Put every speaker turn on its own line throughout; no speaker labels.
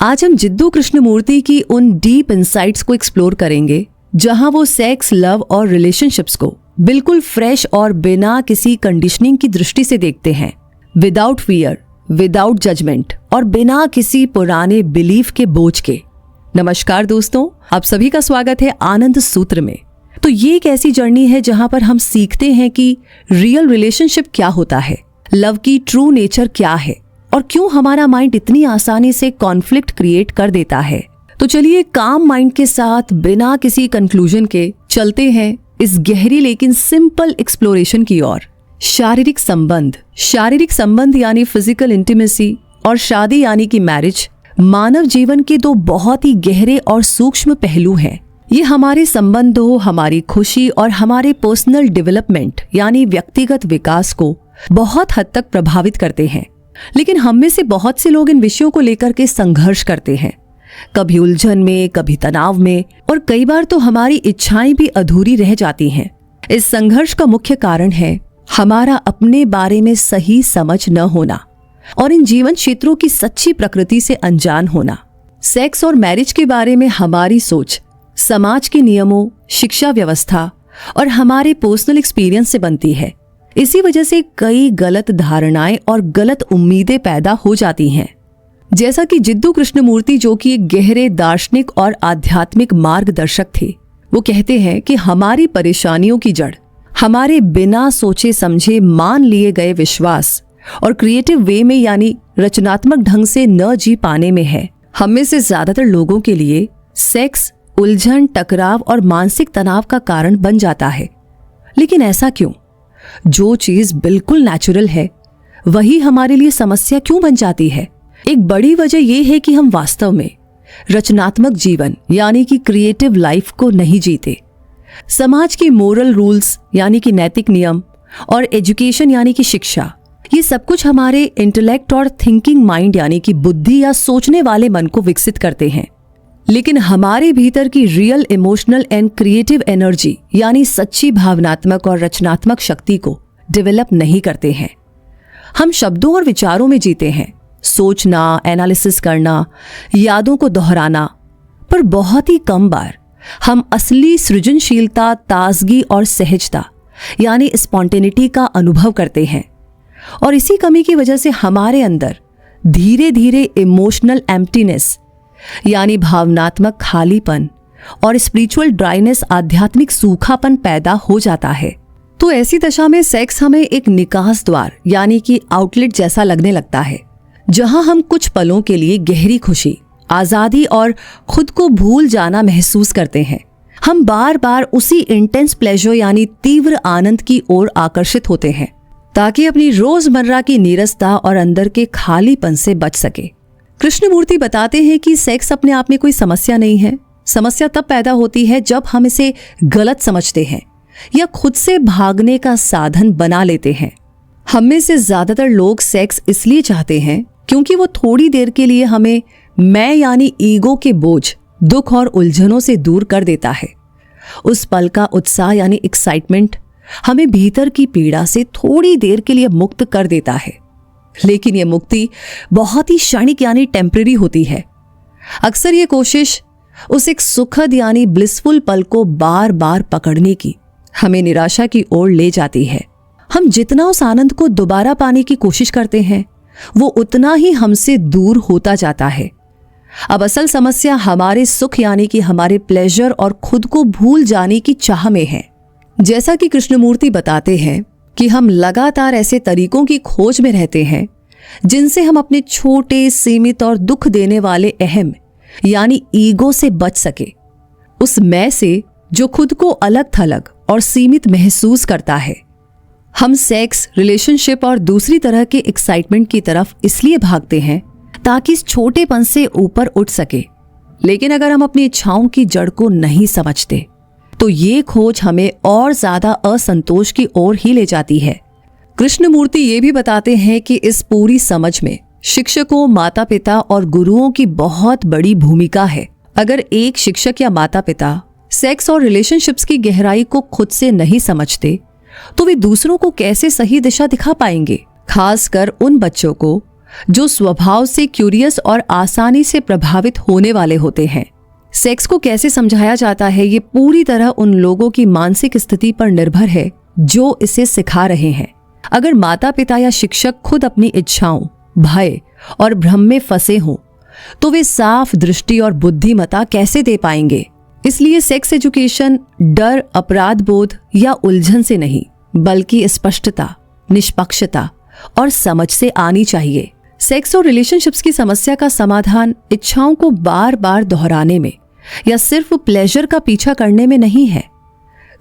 आज हम जिद्दू कृष्णमूर्ति की उन डीप इंसाइट्स को एक्सप्लोर करेंगे जहां वो सेक्स, लव और रिलेशनशिप्स को बिल्कुल फ्रेश और बिना किसी कंडीशनिंग की दृष्टि से देखते हैं, विदाउट फियर, विदाउट जजमेंट और बिना किसी पुराने बिलीफ के बोझ के। नमस्कार दोस्तों, आप सभी का स्वागत है आनंद सूत्र में। तो ये एक ऐसी जर्नी है जहां पर हम सीखते हैं कि रियल रिलेशनशिप क्या होता है, लव की ट्रू नेचर क्या है और क्यों हमारा माइंड इतनी आसानी से कॉन्फ्लिक्ट क्रिएट कर देता है। तो चलिए काम माइंड के साथ बिना किसी कंक्लूजन के चलते हैं इस गहरी लेकिन सिंपल एक्सप्लोरेशन की ओर। शारीरिक संबंध यानी फिजिकल इंटीमेसी और शादी यानी कि मैरिज मानव जीवन के दो बहुत ही गहरे और सूक्ष्म पहलू हैं। ये हमारे संबंधों, हमारी खुशी और हमारे पर्सनल डेवलपमेंट यानी व्यक्तिगत विकास को बहुत हद तक प्रभावित करते हैं। लेकिन हम में से बहुत से लोग इन विषयों को लेकर के संघर्ष करते हैं, कभी उलझन में, कभी तनाव में, और कई बार तो हमारी इच्छाएं भी अधूरी रह जाती हैं। इस संघर्ष का मुख्य कारण है हमारा अपने बारे में सही समझ न होना और इन जीवन क्षेत्रों की सच्ची प्रकृति से अनजान होना। सेक्स और मैरिज के बारे में हमारी सोच समाज के नियमों, शिक्षा व्यवस्था और हमारे पर्सनल एक्सपीरियंस से बनती है। इसी वजह से कई गलत धारणाएं और गलत उम्मीदें पैदा हो जाती हैं। जैसा कि जिद्दू कृष्णमूर्ति, जो कि एक गहरे दार्शनिक और आध्यात्मिक मार्गदर्शक थे, वो कहते हैं कि हमारी परेशानियों की जड़ हमारे बिना सोचे समझे मान लिए गए विश्वास और क्रिएटिव वे में यानी रचनात्मक ढंग से न जी पाने में है। हम में से ज्यादातर लोगों के लिए सेक्स उलझन, टकराव और मानसिक तनाव का कारण बन जाता है। लेकिन ऐसा क्यों? जो चीज बिल्कुल नेचुरल है वही हमारे लिए समस्या क्यों बन जाती है? एक बड़ी वजह यह है कि हम वास्तव में रचनात्मक जीवन यानी कि क्रिएटिव लाइफ को नहीं जीते। समाज की मोरल रूल्स यानी कि नैतिक नियम और एजुकेशन यानी कि शिक्षा, ये सब कुछ हमारे इंटेलेक्ट और थिंकिंग माइंड यानी कि बुद्धि या सोचने वाले मन को विकसित करते हैं। लेकिन हमारे भीतर की real emotional and creative energy यानी सच्ची भावनात्मक और रचनात्मक शक्ति को डेवलप नहीं करते हैं। हम शब्दों और विचारों में जीते हैं, सोचना, एनालिसिस करना, यादों को दोहराना, पर बहुत ही कम बार हम असली सृजनशीलता, ताजगी और सहजता यानी स्पॉन्टेनिटी का अनुभव करते हैं। और इसी कमी की वजह से हमारे अंदर धीरे धीरे इमोशनल एम्प्टीनेस यानी भावनात्मक खालीपन और स्पिरिचुअल ड्राइनेस, आध्यात्मिक सूखापन पैदा हो जाता है। तो ऐसी दशा में सेक्स हमें एक निकास द्वार यानी कि आउटलेट जैसा लगने लगता है, जहां हम कुछ पलों के लिए गहरी खुशी, आजादी और खुद को भूल जाना महसूस करते हैं। हम बार बार उसी इंटेंस प्लेजर यानी तीव्र आनंद की ओर आकर्षित होते हैं ताकि अपनी रोजमर्रा की नीरसता और अंदर के खालीपन से बच सके। कृष्णमूर्ति बताते हैं कि सेक्स अपने आप में कोई समस्या नहीं है। समस्या तब पैदा होती है जब हम इसे गलत समझते हैं या खुद से भागने का साधन बना लेते हैं। हम में से ज्यादातर लोग सेक्स इसलिए चाहते हैं क्योंकि वो थोड़ी देर के लिए हमें मैं यानी ईगो के बोझ, दुख और उलझनों से दूर कर देता है। उस पल का उत्साह यानी एक्साइटमेंट हमें भीतर की पीड़ा से थोड़ी देर के लिए मुक्त कर देता है। लेकिन यह मुक्ति बहुत ही क्षणिक यानी टेम्परेरी होती है। अक्सर ये कोशिश उस एक सुखद यानी ब्लिसफुल पल को बार बार पकड़ने की हमें निराशा की ओर ले जाती है। हम जितना उस आनंद को दोबारा पाने की कोशिश करते हैं वो उतना ही हमसे दूर होता जाता है। अब असल समस्या हमारे सुख यानी कि हमारे प्लेजर और खुद को भूल जाने की चाह में है। जैसा कि कृष्णमूर्ति बताते हैं कि हम लगातार ऐसे तरीकों की खोज में रहते हैं जिनसे हम अपने छोटे, सीमित और दुख देने अहम अहम यानी ईगो से बच सके, उस मैं से जो खुद को अलग थलग और सीमित महसूस करता है। हम सेक्स, रिलेशनशिप और दूसरी तरह के एक्साइटमेंट की तरफ इसलिए भागते हैं ताकि इस छोटेपन से ऊपर उठ सके। लेकिन अगर हम अपनी इच्छाओं की जड़ को नहीं समझते तो ये खोज हमें और ज्यादा असंतोष की ओर ही ले जाती है। कृष्णमूर्ति ये भी बताते हैं कि इस पूरी समझ में शिक्षकों, माता पिता और गुरुओं की बहुत बड़ी भूमिका है। अगर एक शिक्षक या माता पिता सेक्स और रिलेशनशिप्स की गहराई को खुद से नहीं समझते तो वे दूसरों को कैसे सही दिशा दिखा पाएंगे, खासकर उन बच्चों को जो स्वभाव से क्यूरियस और आसानी से प्रभावित होने वाले होते हैं। सेक्स को कैसे समझाया जाता है ये पूरी तरह उन लोगों की मानसिक स्थिति पर निर्भर है जो इसे सिखा रहे हैं। अगर माता पिता या शिक्षक खुद अपनी इच्छाओं, भय और भ्रम में फंसे हों तो वे साफ दृष्टि और बुद्धिमत्ता कैसे दे पाएंगे। इसलिए सेक्स एजुकेशन डर, अपराध बोध या उलझन से नहीं बल्कि स्पष्टता, निष्पक्षता और समझ से आनी चाहिए। सेक्स और रिलेशनशिप्स की समस्या का समाधान इच्छाओं को बार बार दोहराने में या सिर्फ प्लेजर का पीछा करने में नहीं है।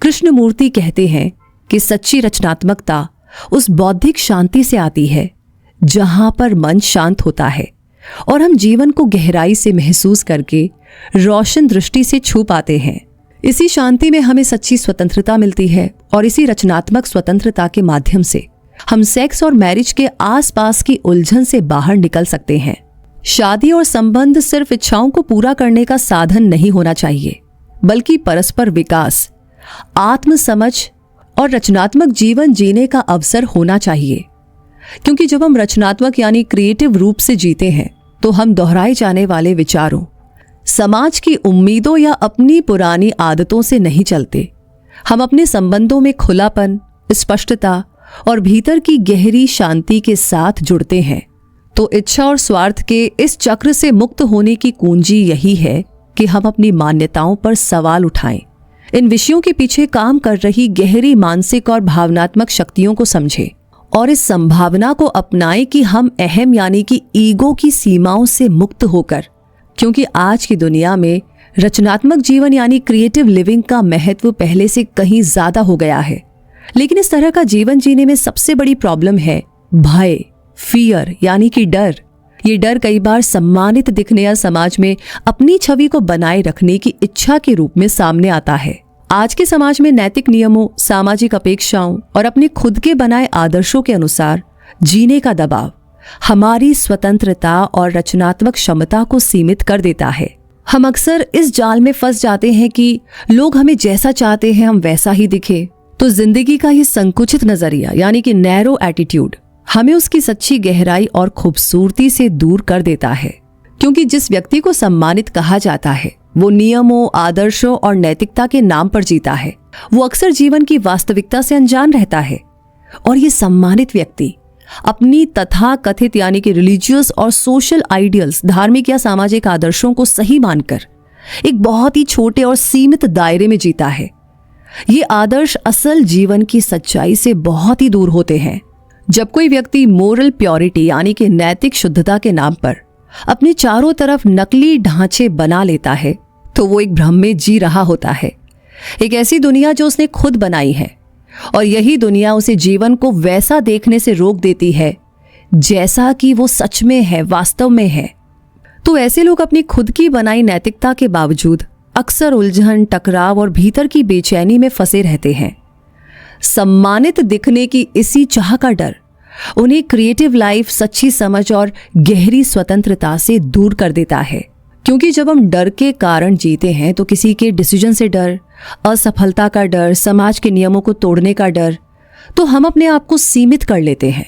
कृष्णमूर्ति कहते हैं कि सच्ची रचनात्मकता उस बौद्धिक शांति से आती है जहां पर मन शांत होता है और हम जीवन को गहराई से महसूस करके रोशन दृष्टि से छू पाते हैं। इसी शांति में हमें सच्ची स्वतंत्रता मिलती है और इसी रचनात्मक स्वतंत्रता के माध्यम से हम सेक्स और मैरिज के आसपास की उलझन से बाहर निकल सकते हैं। शादी और संबंध सिर्फ इच्छाओं को पूरा करने का साधन नहीं होना चाहिए बल्कि परस्पर विकास, आत्मसमझ और रचनात्मक जीवन जीने का अवसर होना चाहिए। क्योंकि जब हम रचनात्मक यानी क्रिएटिव रूप से जीते हैं तो हम दोहराए जाने वाले विचारों, समाज की उम्मीदों या अपनी पुरानी आदतों से नहीं चलते। हम अपने संबंधों में खुलापन, स्पष्टता और भीतर की गहरी शांति के साथ जुड़ते हैं। तो इच्छा और स्वार्थ के इस चक्र से मुक्त होने की कुंजी यही है कि हम अपनी मान्यताओं पर सवाल उठाएं, इन विषयों के पीछे काम कर रही गहरी मानसिक और भावनात्मक शक्तियों को समझें और इस संभावना को अपनाएं कि हम अहम यानी कि ईगो की सीमाओं से मुक्त होकर, क्योंकि आज की दुनिया में रचनात्मक जीवन यानी क्रिएटिव लिविंग का महत्व पहले से कहीं ज्यादा हो गया है। लेकिन इस तरह का जीवन जीने में सबसे बड़ी प्रॉब्लम है भय, फियर यानी कि डर। ये डर कई बार सम्मानित दिखने या समाज में अपनी छवि को बनाए रखने की इच्छा के रूप में सामने आता है। आज के समाज में नैतिक नियमों, सामाजिक अपेक्षाओं और अपने खुद के बनाए आदर्शों के अनुसार जीने का दबाव हमारी स्वतंत्रता और रचनात्मक क्षमता को सीमित कर देता है। हम अक्सर इस जाल में फंस जाते हैं कि लोग हमें जैसा चाहते हैं हम वैसा ही दिखे। तो जिंदगी का ये संकुचित नजरिया यानी कि नैरो एटीट्यूड हमें उसकी सच्ची गहराई और खूबसूरती से दूर कर देता है। क्योंकि जिस व्यक्ति को सम्मानित कहा जाता है वो नियमों, आदर्शों और नैतिकता के नाम पर जीता है। वो अक्सर जीवन की वास्तविकता से अनजान रहता है और ये सम्मानित व्यक्ति अपनी तथा कथित यानी कि रिलीजियस और सोशल आइडियल्स, धार्मिक या सामाजिक आदर्शों को सही मानकर एक बहुत ही छोटे और सीमित दायरे में जीता है। ये आदर्श असल जीवन की सच्चाई से बहुत ही दूर होते हैं। जब कोई व्यक्ति मोरल प्योरिटी यानी कि नैतिक शुद्धता के नाम पर अपने चारों तरफ नकली ढांचे बना लेता है तो वो एक भ्रम में जी रहा होता है, एक ऐसी दुनिया जो उसने खुद बनाई है और यही दुनिया उसे जीवन को वैसा देखने से रोक देती है जैसा कि वो सच में है, वास्तव में है। तो ऐसे लोग अपनी खुद की बनाई नैतिकता के बावजूद अक्सर उलझन, टकराव और भीतर की बेचैनी में फंसे रहते हैं। सम्मानित दिखने की इसी चाह का डर उन्हें क्रिएटिव लाइफ, सच्ची समझ और गहरी स्वतंत्रता से दूर कर देता है। क्योंकि जब हम डर के कारण जीते हैं तो किसी के डिसीजन से डर, असफलता का डर, समाज के नियमों को तोड़ने का डर, तो हम अपने आप को सीमित कर लेते हैं।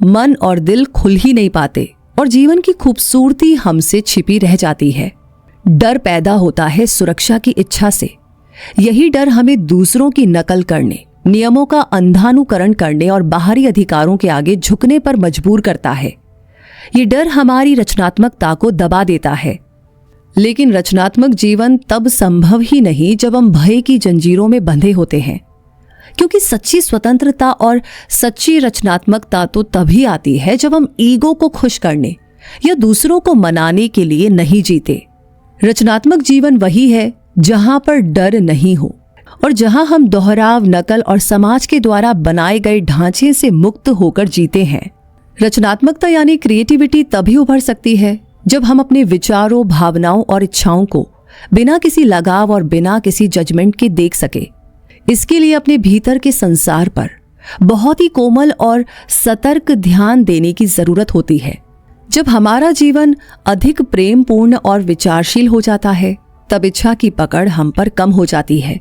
मन और दिल खुल ही नहीं पाते और जीवन की खूबसूरती हमसे छिपी रह जाती है। डर पैदा होता है सुरक्षा की इच्छा से। यही डर हमें दूसरों की नकल करने, नियमों का अंधानुकरण करने और बाहरी अधिकारों के आगे झुकने पर मजबूर करता है। ये डर हमारी रचनात्मकता को दबा देता है। लेकिन रचनात्मक जीवन तब संभव ही नहीं जब हम भय की जंजीरों में बंधे होते हैं। क्योंकि सच्ची स्वतंत्रता और सच्ची रचनात्मकता तो तभी आती है जब हम ईगो को खुश करने या दूसरों को मनाने के लिए नहीं जीते। रचनात्मक जीवन वही है जहां पर डर नहीं हो और जहां हम दोहराव, नकल और समाज के द्वारा बनाए गए ढांचे से मुक्त होकर जीते हैं। रचनात्मकता यानी क्रिएटिविटी तभी उभर सकती है जब हम अपने विचारों, भावनाओं और इच्छाओं को बिना किसी लगाव और बिना किसी जजमेंट के देख सके। इसके लिए अपने भीतर के संसार पर बहुत ही कोमल और सतर्क ध्यान देने की जरूरत होती है। जब हमारा जीवन अधिक प्रेमपूर्ण और विचारशील हो जाता है तब इच्छा की पकड़ हम पर कम हो जाती है।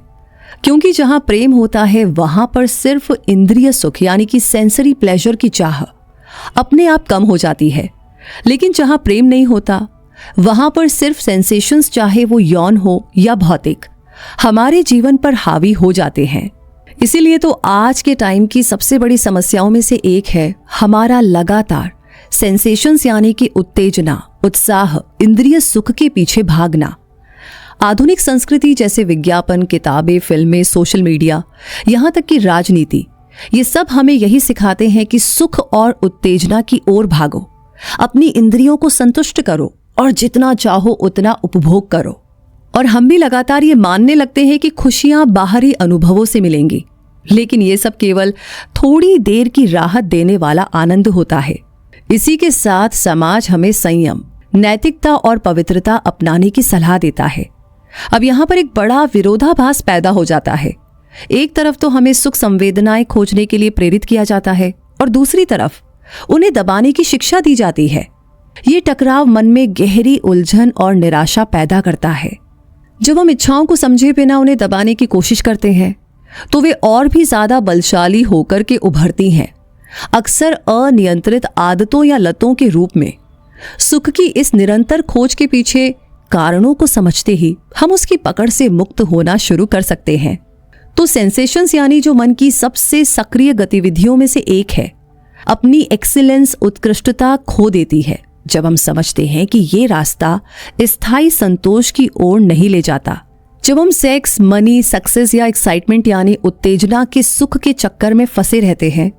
क्योंकि जहां प्रेम होता है वहां पर सिर्फ इंद्रिय सुख यानी कि सेंसरी प्लेजर की चाह अपने आप कम हो जाती है लेकिन जहां प्रेम नहीं होता वहां पर सिर्फ सेंसेशंस, चाहे वो यौन हो या भौतिक, हमारे जीवन पर हावी हो जाते हैं। इसीलिए तो आज के टाइम की सबसे बड़ी समस्याओं में से एक है हमारा लगातार सेंसेशंस यानी कि उत्तेजना, उत्साह, इंद्रिय सुख के पीछे भागना। आधुनिक संस्कृति जैसे विज्ञापन, किताबें, फिल्में, सोशल मीडिया, यहाँ तक कि राजनीति, ये सब हमें यही सिखाते हैं कि सुख और उत्तेजना की ओर भागो, अपनी इंद्रियों को संतुष्ट करो और जितना चाहो उतना उपभोग करो। और हम भी लगातार ये मानने लगते हैं कि खुशियां बाहरी अनुभवों से मिलेंगी, लेकिन ये सब केवल थोड़ी देर की राहत देने वाला आनंद होता है। इसी के साथ समाज हमें संयम, नैतिकता और पवित्रता अपनाने की सलाह देता है। अब यहाँ पर एक बड़ा विरोधाभास पैदा हो जाता है। एक तरफ तो हमें सुख संवेदनाएं खोजने के लिए प्रेरित किया जाता है और दूसरी तरफ उन्हें दबाने की शिक्षा दी जाती है। ये टकराव मन में गहरी उलझन और निराशा पैदा करता है। जब हम इच्छाओं को समझे बिना उन्हें दबाने की कोशिश करते हैं तो वे और भी ज्यादा बलशाली होकर के उभरती हैं, अक्सर अनियंत्रित आदतों या लतों के रूप में। सुख की इस निरंतर खोज के पीछे कारणों को समझते ही हम उसकी पकड़ से मुक्त होना शुरू कर सकते हैं। तो सेंसेशंस यानी जो मन की सबसे सक्रिय गतिविधियों में से एक है, अपनी एक्सीलेंस, उत्कृष्टता खो देती है जब हम समझते हैं कि ये रास्ता स्थायी संतोष की ओर नहीं ले जाता। जब हम सेक्स, मनी, सक्सेस या एक्साइटमेंट यानी उत्तेजना के सुख के चक्कर में फंसे रहते हैं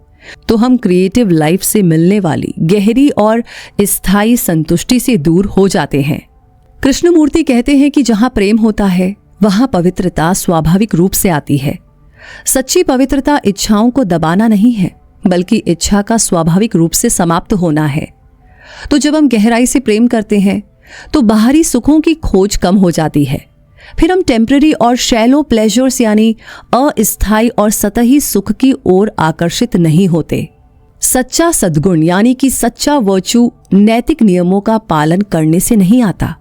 तो हम क्रिएटिव लाइफ से मिलने वाली गहरी और स्थायी संतुष्टि से दूर हो जाते हैं। कृष्णमूर्ति कहते हैं कि जहां प्रेम होता है वहां पवित्रता स्वाभाविक रूप से आती है। सच्ची पवित्रता इच्छाओं को दबाना नहीं है, बल्कि इच्छा का स्वाभाविक रूप से समाप्त होना है। तो जब हम गहराई से प्रेम करते हैं तो बाहरी सुखों की खोज कम हो जाती है। फिर हम टेम्पररी और शैलो प्लेजर्स यानी अस्थायी और सतही सुख की ओर आकर्षित नहीं होते। सच्चा सद्गुण यानी कि सच्चा वर्च्यू नैतिक नियमों का पालन करने से नहीं आता,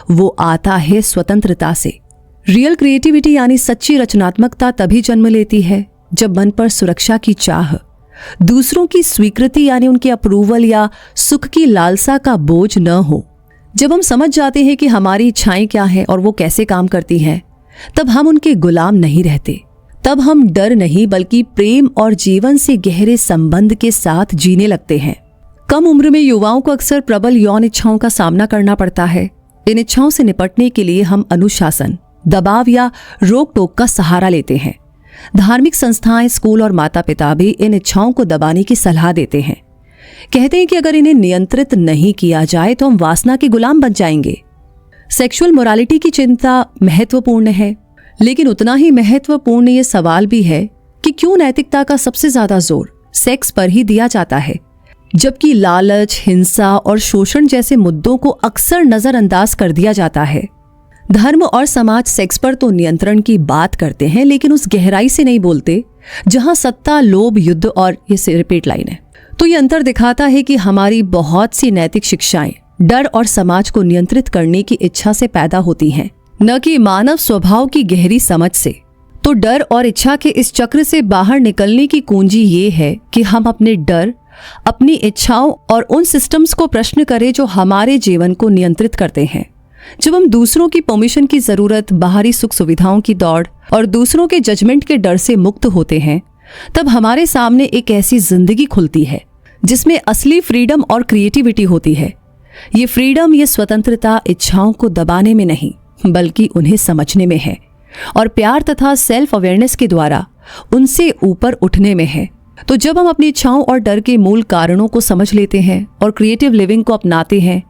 वो आता है स्वतंत्रता से। रियल क्रिएटिविटी यानी सच्ची रचनात्मकता तभी जन्म लेती है जब मन पर सुरक्षा की चाह, दूसरों की स्वीकृति यानी उनके अप्रूवल या सुख की लालसा का बोझ न हो। जब हम समझ जाते हैं कि हमारी इच्छाएं क्या हैं और वो कैसे काम करती हैं, तब हम उनके गुलाम नहीं रहते। तब हम डर नहीं बल्कि प्रेम और जीवन से गहरे संबंध के साथ जीने लगते हैं। कम उम्र में युवाओं को अक्सर प्रबल यौन इच्छाओं का सामना करना पड़ता है। इन इच्छाओं से निपटने के लिए हम अनुशासन, दबाव या रोक टोक का सहारा लेते हैं। धार्मिक संस्थाएं, स्कूल और माता पिता भी इन इच्छाओं को दबाने की सलाह देते हैं। कहते हैं कि अगर इन्हें नियंत्रित नहीं किया जाए तो हम वासना के गुलाम बन जाएंगे। सेक्सुअल मोरालिटी की चिंता महत्वपूर्ण है, लेकिन उतना ही महत्वपूर्ण ये सवाल भी है कि क्यों नैतिकता का सबसे ज्यादा जोर सेक्स पर ही दिया जाता है, जबकि लालच, हिंसा और शोषण जैसे मुद्दों को अक्सर नजरअंदाज कर दिया जाता है। धर्म और समाज सेक्स पर तो नियंत्रण की बात करते हैं, लेकिन उस गहराई से नहीं बोलते जहां सत्ता, लोभ, युद्ध और ये रिपीट लाइन है। तो ये अंतर दिखाता है कि हमारी बहुत सी नैतिक शिक्षाएं डर और समाज को नियंत्रित करने की इच्छा से पैदा होती हैं, न कि मानव स्वभाव की गहरी समझ से। तो डर और इच्छा के इस चक्र से बाहर निकलने की कुंजी ये है कि हम अपने डर, अपनी इच्छाओं और उन सिस्टम्स को प्रश्न करें जो हमारे जीवन को नियंत्रित करते हैं। जब हम दूसरों की परमिशन की जरूरत, बाहरी सुख सुविधाओं की दौड़ और दूसरों के जजमेंट के डर से मुक्त होते हैं, तब हमारे सामने एक ऐसी जिंदगी खुलती है जिसमें असली फ्रीडम और क्रिएटिविटी होती है। ये फ्रीडम, ये स्वतंत्रता इच्छाओं को दबाने में नहीं बल्कि उन्हें समझने में है और प्यार तथा सेल्फ अवेयरनेस के द्वारा उनसे ऊपर उठने में है। तो जब हम अपनी इच्छाओं और डर के मूल कारणों को समझ लेते हैं और क्रिएटिव लिविंग को अपनाते हैं,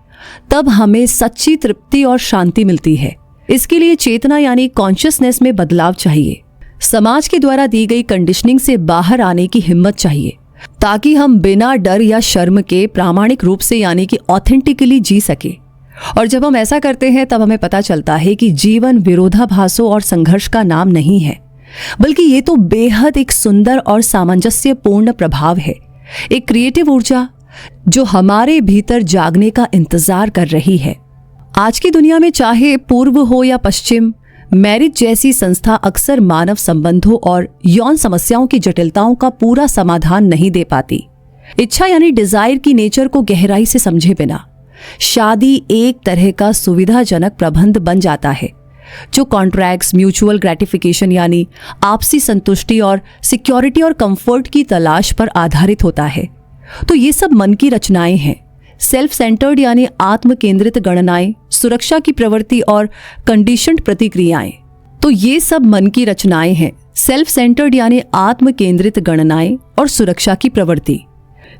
तब हमें सच्ची तृप्ति और शांति मिलती है। इसके लिए चेतना यानी कॉन्शियसनेस में बदलाव चाहिए। समाज के द्वारा दी गई कंडीशनिंग से बाहर आने की हिम्मत चाहिए ताकि हम बिना डर या शर्म के प्रामाणिक रूप से यानी कि ऑथेंटिकली जी सके। और जब हम ऐसा करते हैं तब हमें पता चलता है कि जीवन विरोधाभासों और संघर्ष का नाम नहीं है, बल्कि ये तो बेहद एक सुंदर और सामंजस्यपूर्ण प्रभाव है, एक क्रिएटिव ऊर्जा जो हमारे भीतर जागने का इंतजार कर रही है। आज की दुनिया में चाहे पूर्व हो या पश्चिम, मैरिज जैसी संस्था अक्सर मानव संबंधों और यौन समस्याओं की जटिलताओं का पूरा समाधान नहीं दे पाती। इच्छा यानी डिजायर की नेचर को गहराई से समझे बिना शादी एक तरह का सुविधाजनक प्रबंध बन जाता है जो कॉन्ट्रैक्ट्स, म्यूचुअल ग्रेटिफिकेशन यानी आपसी संतुष्टि और सिक्योरिटी और कंफर्ट की तलाश पर आधारित होता है। तो ये सब मन की रचनाएं हैं। सेल्फ सेंटर्ड यानी आत्म केंद्रित गणनाएं, सुरक्षा की प्रवृत्ति और कंडीशनड प्रतिक्रियाएं। तो ये सब मन की रचनाएं हैं। सेल्फ सेंटर्ड यानी आत्म केंद्रित गणनाएं और सुरक्षा की प्रवृत्ति।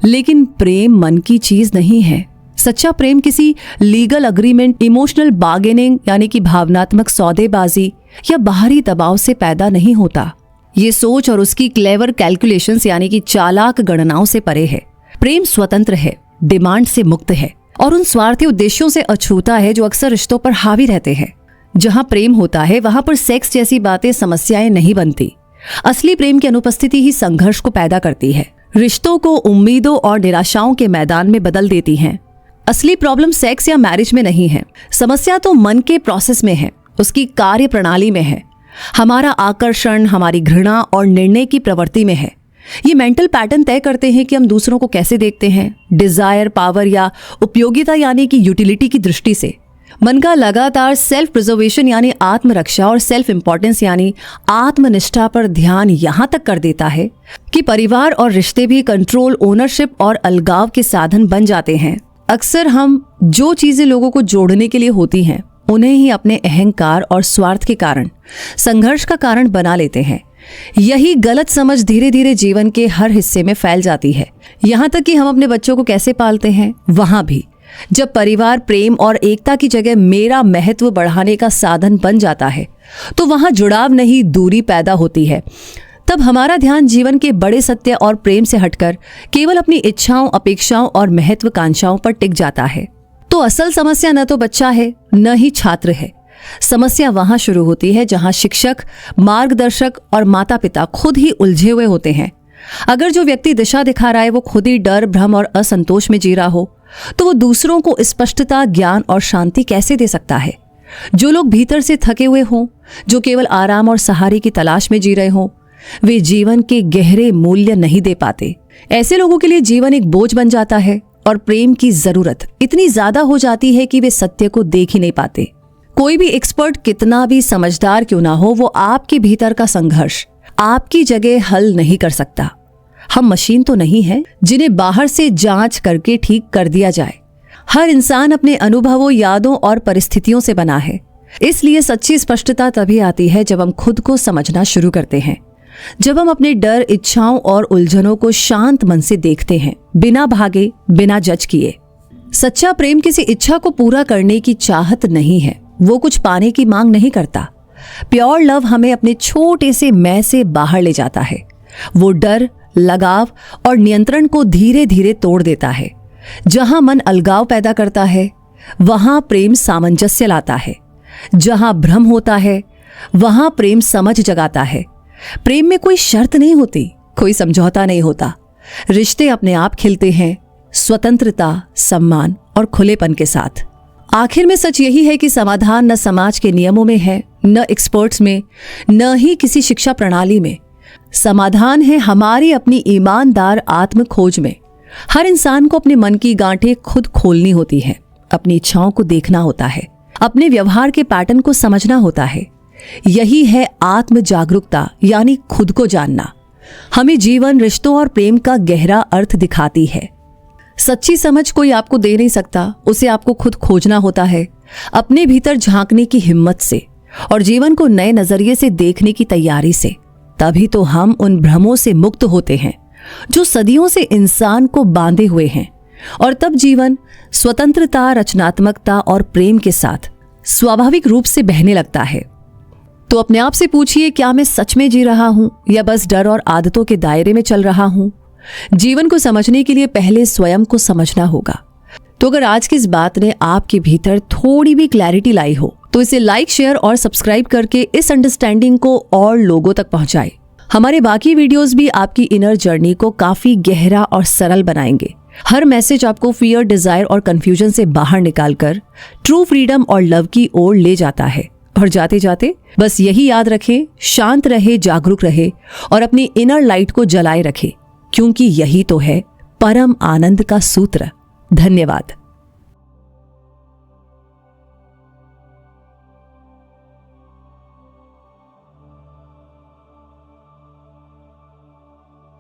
लेकिन प्रेम मन की चीज नहीं है। सच्चा प्रेम किसी लीगल अग्रीमेंट, इमोशनल बार्गेनिंग यानी कि भावनात्मक सौदेबाजी या बाहरी दबाव से पैदा नहीं होता। ये सोच और उसकी क्लेवर कैलकुलेशंस यानी कि चालाक गणनाओं से परे है। प्रेम स्वतंत्र है, डिमांड से मुक्त है और उन स्वार्थी उद्देश्यों से अछूता है जो अक्सर रिश्तों पर हावी रहते हैं। जहां प्रेम होता है वहां पर सेक्स जैसी बातें समस्याएं नहीं बनती। असली प्रेम की अनुपस्थिति ही संघर्ष को पैदा करती है, रिश्तों को उम्मीदों और निराशाओं के मैदान में बदल देती हैं। असली प्रॉब्लम सेक्स या मैरिज में नहीं है। समस्या तो मन के प्रोसेस में है, उसकी कार्य प्रणाली में है। हमारा आकर्षण, हमारी घृणा और निर्णय की प्रवृत्ति में है। ये मेंटल पैटर्न तय करते हैं कि हम दूसरों को कैसे देखते हैं, डिजायर, पावर या उपयोगिता यानी कि यूटिलिटी की दृष्टि से। मन का लगातार सेल्फ प्रिजर्वेशन यानी आत्मरक्षा और सेल्फ इंपॉर्टेंस यानी आत्मनिष्ठा पर ध्यान यहां तक कर देता है कि परिवार और रिश्ते भी कंट्रोल, ओनरशिप और अलगाव के साधन बन जाते हैं। अक्सर हम जो चीजें लोगों को जोड़ने के लिए होती हैं उन्हें ही अपने अहंकार और स्वार्थ के कारण संघर्ष का कारण बना लेते हैं। यही गलत समझ धीरे धीरे जीवन के हर हिस्से में फैल जाती है। यहाँ तक कि हम अपने बच्चों को कैसे पालते हैं वहां भी। जब परिवार प्रेम और एकता की जगह मेरा महत्व बढ़ाने का साधन बन जाता है तो वहां जुड़ाव नहीं, दूरी पैदा होती है। तब हमारा ध्यान जीवन के बड़े सत्य और प्रेम से हटकर केवल अपनी इच्छाओं, अपेक्षाओं और महत्वाकांक्षाओं पर टिक जाता है। तो असल समस्या न तो बच्चा है न ही छात्र है। समस्या वहां शुरू होती है जहां शिक्षक, मार्गदर्शक और माता पिता खुद ही उलझे हुए होते हैं। अगर जो व्यक्ति दिशा दिखा रहा है वो खुद ही डर, भ्रम और असंतोष में जी रहा हो तो वो दूसरों को स्पष्टता, ज्ञान और शांति कैसे दे सकता है। जो लोग भीतर से थके हुए हों, जो केवल आराम और सहारे की तलाश में जी रहे हों, वे जीवन के गहरे मूल्य नहीं दे पाते। ऐसे लोगों के लिए जीवन एक बोझ बन जाता है और प्रेम की जरूरत इतनी ज्यादा हो जाती है कि वे सत्य को देख ही नहीं पाते। कोई भी एक्सपर्ट कितना भी समझदार क्यों ना हो, वो आपके भीतर का संघर्ष आपकी जगह हल नहीं कर सकता। हम मशीन तो नहीं है जिन्हें बाहर से जांच करके ठीक कर दिया जाए। हर इंसान अपने अनुभवों, यादों और परिस्थितियों से बना है। इसलिए सच्ची स्पष्टता तभी आती है जब हम खुद को समझना शुरू करते हैं, जब हम अपने डर, इच्छाओं और उलझनों को शांत मन से देखते हैं, बिना भागे, बिना जज किए। सच्चा प्रेम किसी इच्छा को पूरा करने की चाहत नहीं है, वो कुछ पाने की मांग नहीं करता। प्योर लव हमें अपने छोटे से मैं से बाहर ले जाता है। वो डर, लगाव और नियंत्रण को धीरे धीरे तोड़ देता है। जहां मन अलगाव पैदा करता है वहां प्रेम सामंजस्य लाता है। जहां भ्रम होता है वहां प्रेम समझ जगाता है। प्रेम में कोई शर्त नहीं होती, कोई समझौता नहीं होता। रिश्ते अपने आप खिलते हैं, स्वतंत्रता, सम्मान और खुलेपन के साथ। आखिर में सच यही है कि समाधान न समाज के नियमों में है, न एक्सपर्ट्स में, न ही किसी शिक्षा प्रणाली में। समाधान है हमारी अपनी ईमानदार आत्म खोज में। हर इंसान को अपने मन की गांठें खुद खोलनी होती है, अपनी इच्छाओं को देखना होता है, अपने व्यवहार के पैटर्न को समझना होता है। यही है आत्म जागरूकता यानी खुद को जानना। हमें जीवन, रिश्तों और प्रेम का गहरा अर्थ दिखाती है। सच्ची समझ कोई आपको दे नहीं सकता, उसे आपको खुद खोजना होता है, अपने भीतर झांकने की हिम्मत से और जीवन को नए नजरिए से देखने की तैयारी से। तभी तो हम उन भ्रमों से मुक्त होते हैं जो सदियों से इंसान को बांधे हुए हैं, और तब जीवन स्वतंत्रता, रचनात्मकता और प्रेम के साथ स्वाभाविक रूप से बहने लगता है। तो अपने आप से पूछिए, क्या मैं सच में जी रहा हूं या बस डर और आदतों के दायरे में चल रहा हूं? जीवन को समझने के लिए पहले स्वयं को समझना होगा। तो अगर आज की इस बात ने आपके भीतर थोड़ी भी क्लैरिटी लाई हो तो इसे लाइक, शेयर और सब्सक्राइब करके इस अंडरस्टैंडिंग को और लोगों तक पहुंचाएं। हमारे बाकी वीडियोस भी आपकी इनर जर्नी को काफी गहरा और सरल बनाएंगे। हर मैसेज आपको फियर, डिजायर और कंफ्यूजन से बाहर निकालकर ट्रू फ्रीडम और लव की ओर ले जाता है। और जाते जाते बस यही याद रखें, शांत रहे, जागरूक रहे और अपनी इनर लाइट को जलाए रखे, क्योंकि यही तो है परम आनंद का सूत्र। धन्यवाद।